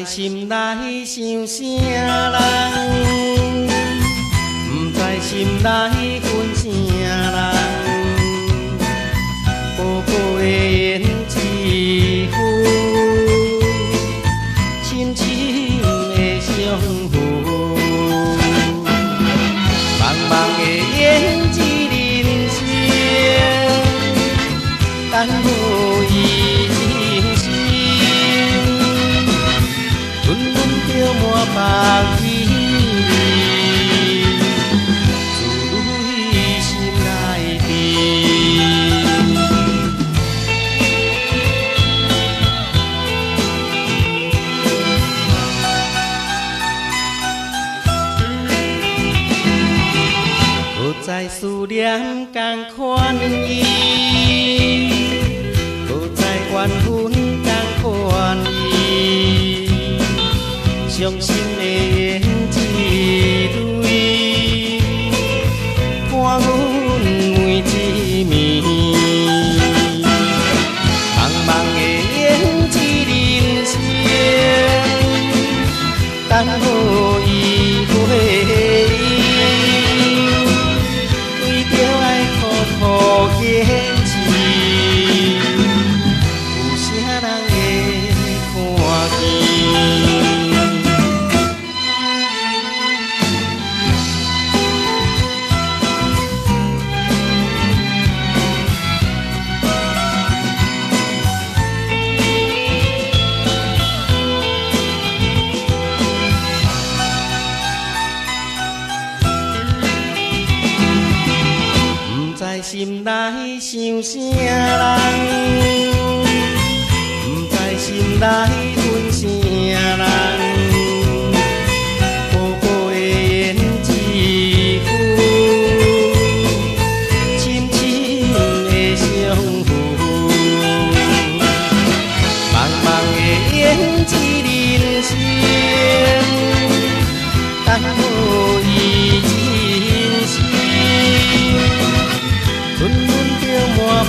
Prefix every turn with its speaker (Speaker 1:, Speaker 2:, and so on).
Speaker 1: 心内想啥人，不知心内阮啥人，步步的缘之符，深深的相扶，茫茫的缘之人生，等候伊放弃自于心内边，不再思念同款意，不再怨恨同款意。伤心的缘之对，伴阮每一暝。茫茫的缘之人生，等候伊回应。为着爱苦苦坚持，有啥人会看见？心内想啥人，不知心内阮啥人，步步的缘之符，深深的相扶，茫茫的缘之人生，等候伊真心。满满着满腹